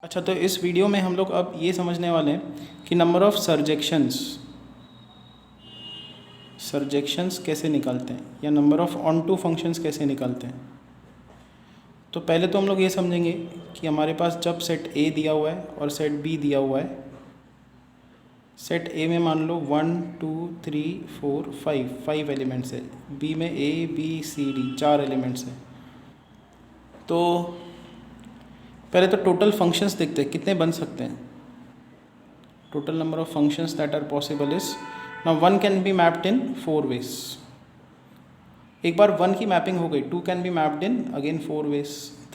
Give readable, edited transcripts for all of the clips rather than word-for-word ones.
अच्छा, तो इस वीडियो में हम लोग अब ये समझने वाले हैं कि नंबर ऑफ़ सरजेक्शंस कैसे निकालते हैं या number of onto functions कैसे निकालते हैं। तो पहले तो हम लोग ये समझेंगे कि हमारे पास जब सेट ए दिया हुआ है और सेट बी दिया हुआ है, सेट ए में मान लो 1 2 3 4 5 एलिमेंट्स है, बी में A B C D 4 elements हैं। तो पहले तो टोटल फंक्शंस देखते हैं कितने बन सकते हैं। Total number of functions that are possible is, now 1 can be mapped in 4 ways. एक बार 1 की मैपिंग हो गई, 2 can be mapped in again 4 ways,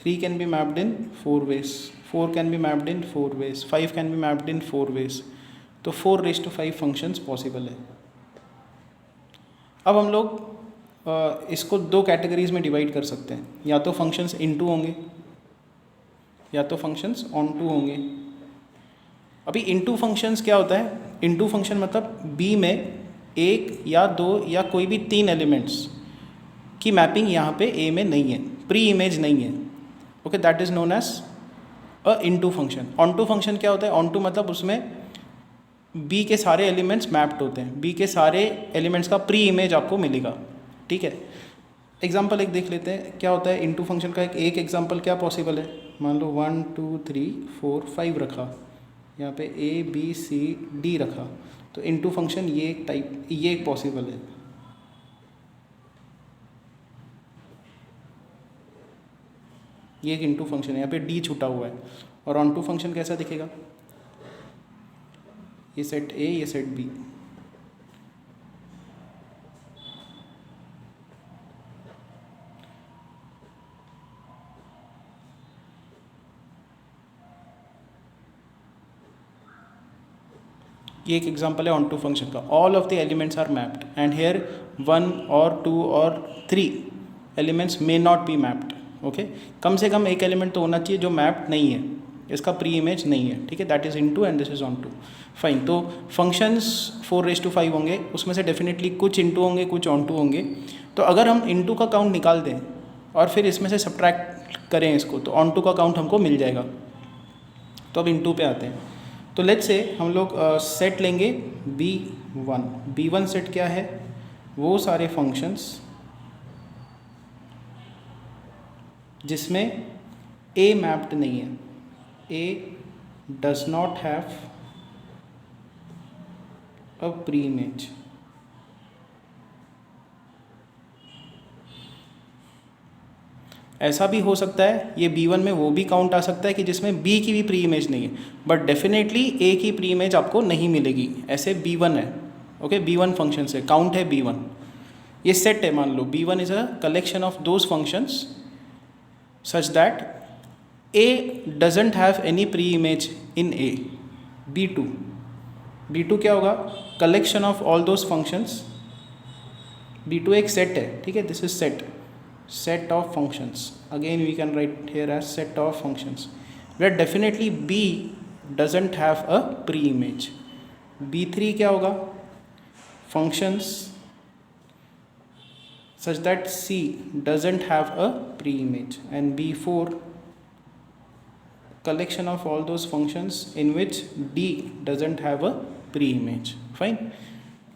3 can be mapped in 4 ways, 4 can be mapped in 4 ways, 5 can be mapped in 4 ways. तो 4⁵ functions possible है। अब हम लोग इसको दो कैटेगरीज में डिवाइड कर सकते हैं, या तो फंक्शंस इनटू होंगे या तो फंक्शंस ऑन टू होंगे। अभी इनटू फंक्शंस क्या होता है? इनटू फंक्शन मतलब बी में एक या दो या कोई भी 3 एलिमेंट्स की मैपिंग यहाँ पे ए में नहीं है, प्री इमेज नहीं है। Okay, that is known as a into function. On to function क्या होता है? ऑन टू मतलब उसमें बी के सारे एलिमेंट्स मैप्ड होते हैं, बी के सारे एलिमेंट्स का प्री इमेज आपको मिलेगा। ठीक है, एग्जाम्पल एक देख लेते हैं क्या होता है इनटू फंक्शन का। एक एग्जाम्पल क्या पॉसिबल है, मान लो 1 2 3 4 5 रखा, यहाँ पे ए बी सी डी रखा, तो इनटू फंक्शन ये एक टाइप, ये एक पॉसिबल है। ये एक इनटू फंक्शन है, यहाँ पे डी छूटा हुआ है। और ऑन टू फंक्शन कैसा दिखेगा? ये सेट ए, ये सेट बी। ये एक एग्जांपल है ऑन टू फंक्शन का। All of the elements are mapped and here 1 और 2 और 3 elements may not be mapped. Okay, कम से कम एक एलिमेंट तो होना चाहिए जो मैप्ड नहीं है, इसका प्री इमेज नहीं है। ठीक है, that is into and this is onto. Fine, तो फंक्शंस 4⁵ होंगे, उसमें से डेफिनेटली कुछ इनटू होंगे कुछ ऑन टू होंगे। तो अगर हम इनटू का काउंट निकाल दें और फिर इसमें से सब्ट्रैक्ट करें इसको, तो ऑन टू का काउंट हमको मिल जाएगा। तो अब इनटू पे आते हैं। तो लेट्स से हम लोग सेट लेंगे B1। B1 सेट क्या है? वो सारे फंक्शंस जिसमें A मैप्ड नहीं है, A does not have a pre image. ऐसा भी हो सकता है ये B1 में वो भी काउंट आ सकता है कि जिसमें B की भी प्री इमेज नहीं है, बट डेफिनेटली A की प्री इमेज आपको नहीं मिलेगी। ऐसे B1 है। ओके, B1 फंक्शन से काउंट है B1। ये सेट है, मान लो B1 is a collection of those functions such that A doesn't have any pre image in A। B2 क्या होगा? Collection of all those functions. B2 एक set है, ठीक है, this is set of functions. Again we can write here as set of functions where definitely B doesn't have a pre-image. B3 क्या होगा? functions such that C doesn't have a pre-image, and B4 collection of all those functions in which D doesn't have a pre-image. Fine,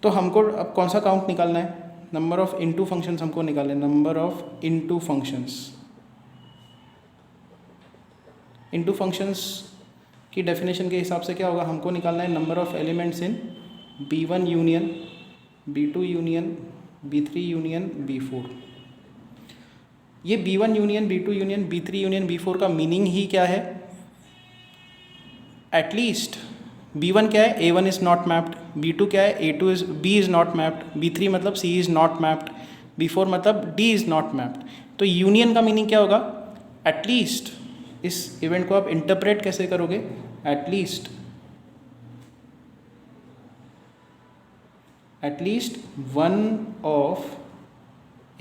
तो हमको अब कौन सा count निकालना है? Number of into functions हमको निकालने, number of into functions. Into functions की डेफिनेशन के हिसाब से क्या होगा? हमको निकालना है number of elements in B1 union B2 union B3 union B4। ये B1 union B2 union B3 union B4 का मीनिंग ही क्या है? एटलीस्ट B1 क्या है? A1 is not mapped. B2 क्या है? A2 is B is not mapped. B3 मतलब C is not mapped. B4 मतलब D इज़ नॉट मैप्ड। तो यूनियन का मीनिंग क्या होगा? एटलीस्ट। इस इवेंट को आप इंटरप्रेट कैसे करोगे? एटलीस्ट वन ऑफ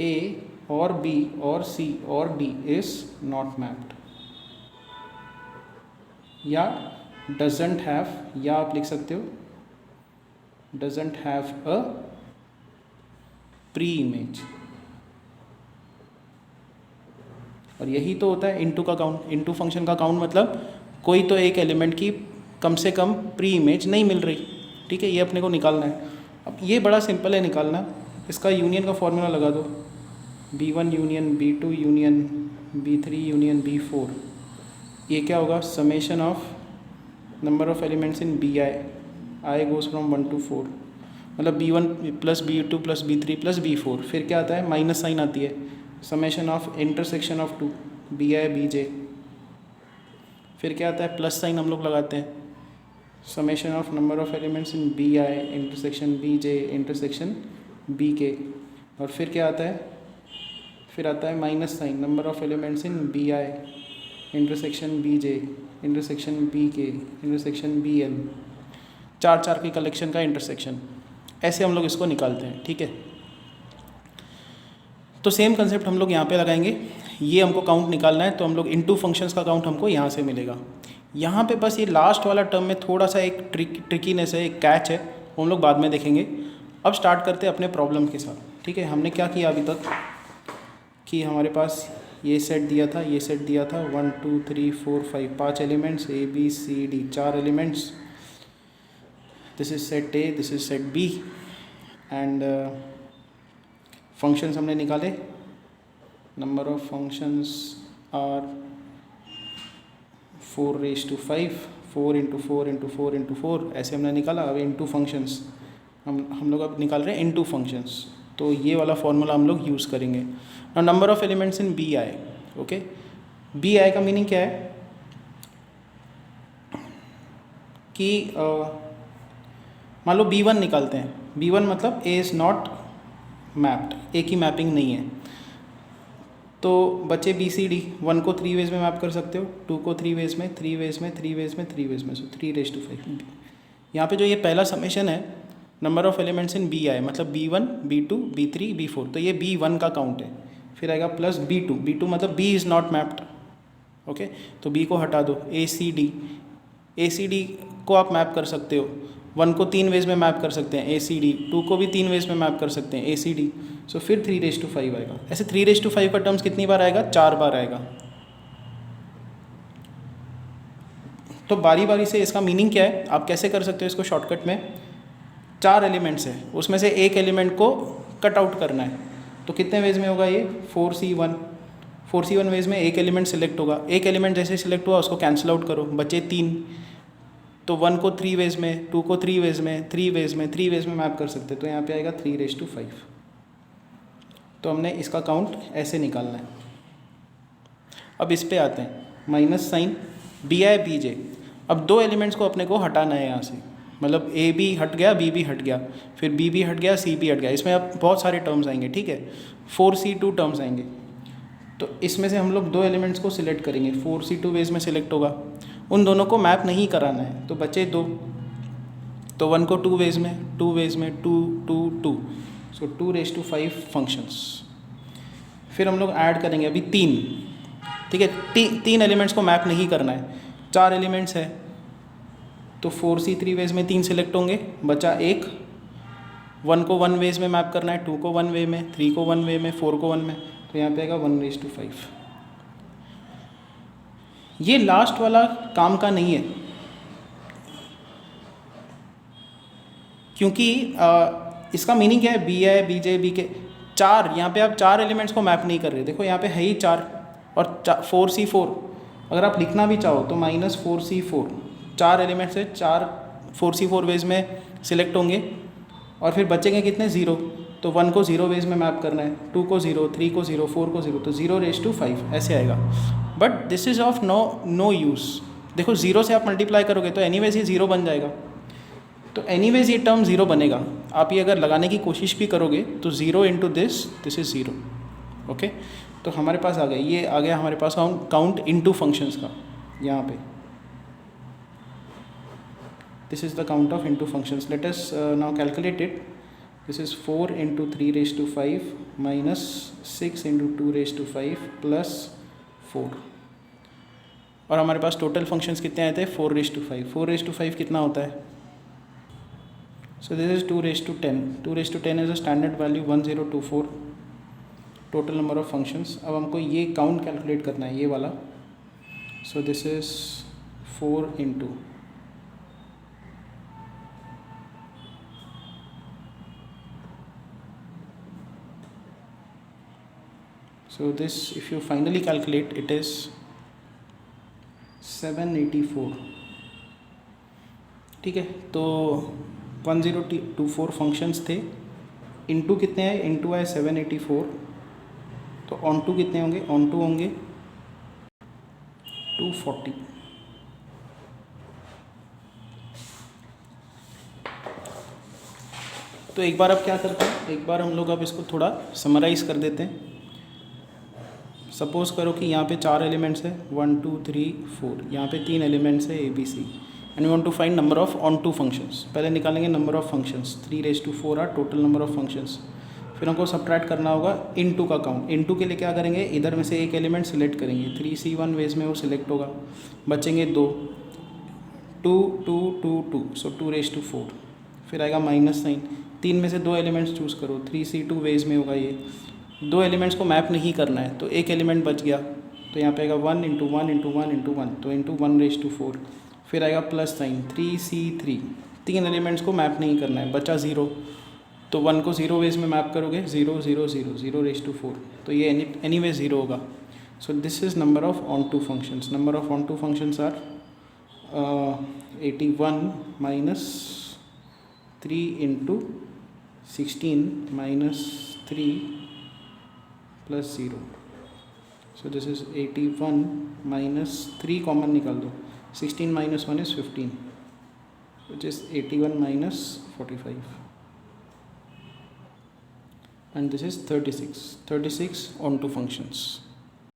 A और B और C और D इज नॉट मैप्ड, या डजेंट हैव, या आप लिख सकते हो doesn't have a pre image. और यही तो होता है इनटू का काउंट। इनटू फंक्शन का काउंट मतलब कोई तो एक एलिमेंट की कम से कम प्री इमेज नहीं मिल रही, ठीक है, ये अपने को निकालना है। अब ये बड़ा सिंपल है निकालना, इसका यूनियन का फॉर्मूला लगा दो, B1 union B2 union B3 union B4, ये क्या होगा, summation of number of elements in I goes from 1 to 4, मतलब B1 plus B2 plus B3 plus B4, फिर क्या आता है, माइनस साइन आती है, summation of intersection of 2 BI BJ, फिर क्या आता है, प्लस साइन हम लोग लगाते हैं, summation of number of elements in BI intersection BJ intersection BK, और फिर क्या आता है, फिर आता है minus sign number of elements in BI intersection BJ intersection BK intersection BL, चार चार की कलेक्शन का इंटरसेक्शन, ऐसे हम लोग इसको निकालते हैं, ठीक है। तो सेम कंसेप्ट हम लोग यहाँ पे लगाएंगे, ये हमको काउंट निकालना है, तो हम लोग इनटू फंक्शंस का काउंट हमको यहाँ से मिलेगा। यहाँ पे बस ये लास्ट वाला टर्म में थोड़ा सा एक ट्रिकीनेस है, एक कैच है, वो हम लोग बाद में देखेंगे। अब स्टार्ट करते हैं अपने प्रॉब्लम के साथ, ठीक है। हमने क्या किया अभी तक कि हमारे पास ये सेट दिया था, ये सेट दिया था 1 2 3 4 5 5 elements ABCD 4 elements, this is set A, this is set B, and functions हमने निकाले, नंबर ऑफ फंक्शंस आर 4⁵5, 4 × 4 × 4 × 4, ऐसे हमने निकाला। अब इनटू फंक्शंस हम लोग अब निकाल रहे हैं इनटू फंक्शंस, तो ये वाला फॉर्मूला हम लोग यूज़ करेंगे। और number of elements in BI, okay, BI का मीनिंग क्या है कि मान लो B1 निकालते हैं, B1 मतलब A is not mapped, A की मैपिंग नहीं है, तो बच्चे BCD 1 को 3 वेज में मैप कर सकते हो, 2 को 3 वेज में, 3 वेज में, 3 वेज में, 3 वेज में, सो 3⁵5। यहाँ पे जो ये पहला समेशन है number of elements in BI मतलब B1 B2 B3 B4, तो ये B1 का काउंट है। फिर आएगा प्लस B2 मतलब B is not mapped, okay, तो B को हटा दो। ACD को आप मैप कर सकते हो, 1 को 3 वेज में मैप कर सकते हैं ACD, 2 को भी 3 वेज में मैप कर सकते हैं ACD, सो फिर 3⁵5 आएगा। ऐसे 3⁵5 का टर्म्स कितनी बार आएगा, 4 बार आएगा। तो बारी बारी से इसका मीनिंग क्या है आप कैसे कर सकते हो इसको शॉर्टकट में, 4 एलिमेंट्स है, उसमें से एक एलिमेंट को कट आउट करना है, तो कितने वेज में होगा ये, 4C1 वेज में एक एलिमेंट सेलेक्ट होगा, एक एलिमेंट जैसे सेलेक्ट हुआ उसको कैंसिल आउट करो, बचे 3, तो 1 को 3 वेज में, 2 को 3 वेज में, 3 वेज में, 3 वेज में मैप कर सकते हैं, तो यहाँ पे आएगा 3⁵5। तो हमने इसका काउंट ऐसे निकालना है। अब इस पे आते हैं, माइनस साइन BI BJ, अब 2 एलिमेंट्स को अपने को हटाना है यहाँ से, मतलब AB हट गया, BB हट गया, फिर BB हट गया, CB हट गया, इसमें अब बहुत सारे टर्म्स आएंगे, ठीक है, 4C2 टर्म्स आएंगे। तो इसमें से हम लोग 2 एलिमेंट्स को सिलेक्ट करेंगे, 4C2 वेज में सिलेक्ट होगा, उन दोनों को मैप नहीं कराना है, तो बचे 2, तो 1 को 2 वेज में, 2 वेज में, 2 2 2, सो 2⁵5 फंक्शंस। फिर हम लोग ऐड करेंगे अभी 3, ठीक है, 3 एलिमेंट्स को मैप नहीं करना है, 4 एलिमेंट्स है, तो 4C3 वेज में 3 सिलेक्ट होंगे, बचा 1, 1 को 1 वेज में मैप करना है, 2 को 1 वे में, 3 को 1 वे में, 4 को 1 में, तो यहाँ पे आएगा 1⁵5। ये लास्ट वाला काम का नहीं है, क्योंकि इसका मीनिंग क्या है, BI BJ BK 4, यहाँ पे आप 4 एलिमेंट्स को मैप नहीं कर रहे, देखो यहाँ पे है ही 4 और 4C4, अगर आप लिखना भी चाहो तो -4C4, 4 एलिमेंट्स है, 4 4C4 वेज में सिलेक्ट होंगे, और फिर बचेंगे कितने, 0, तो 1 को 0 वेज में मैप करना है, 2 को 0, 3 को 0, 4 को 0, तो 0⁵5 ऐसे आएगा। But this is of no use, देखो 0 से आप मल्टीप्लाई करोगे तो एनीवेज ये 0 बन जाएगा, तो एनीवेज ये टर्म 0 बनेगा। आप ये अगर लगाने की कोशिश भी करोगे तो 0 × दिस इज़ 0, ओके। तो हमारे पास आ गया, ये आ गया हमारे पास काउंट इनटू फंक्शंस का, यहाँ पे this is the count of into functions. Let us now calculate it, this is 4 × 3⁵5 minus 6 × 2⁵5 plus 4, और हमारे पास टोटल फंक्शंस कितने आए थे, 4⁵5। 4⁵5 कितना होता है, सो this is 2⁻10, 2⁻10 is a standard value 1024 total number of functions. अब हमको ये काउंट कैलकुलेट करना है, ये वाला, सो this is 4 into so this if you finally calculate it is 784. ठीक है, तो 1024 फंक्शंस थे, इनटू कितने आए, इनटू आए 784, तो ऑन टू कितने होंगे, ऑन टू होंगे 240. तो एक बार अब क्या करते हैं, एक बार हम लोग अब इसको थोड़ा समराइज़ कर देते हैं. सपोज़ करो कि यहाँ पे 4 एलिमेंट्स है, 1 2 3 4, यहाँ पे 3 एलिमेंट्स है ABC, and we want to find number of onto functions. पहले निकालेंगे number of functions, 3 are total number of functions. फिर हमको सब्ट्रैक्ट करना होगा इनटू का काउंट. इनटू के लिए क्या करेंगे, इधर में से एक एलिमेंट सेलेक्ट करेंगे, 3C1 वेज में वो सिलेक्ट होगा, बचेंगे 2, 2 2 2 2, सो 2 फिर आएगा माइनस साइन. 3 में से 2 एलिमेंट्स चूज़ करो, 3C2 वेज में होगा ये. 2 एलिमेंट्स को मैप नहीं करना है, तो एक एलिमेंट बच गया, तो यहाँ पे आएगा 1 इंटू 1 इंटू 1 इंटू 1, तो इंटू 1 फिर आएगा प्लस साइन 3C3. 3 एलिमेंट्स को मैप नहीं करना है, बचा 0, तो 1 को 0 वेज में मैप करोगे, 0 0 0 0 तो ये एनी वे 0 होगा. So this is number of onto functions. Number of onto functions are 81 minus 3 into 16 minus 3 plus 0. So this is 81 minus 3 common निकाल दो, 16 minus 1 is 15, which is 81 minus 45, and this is 36 on two functions.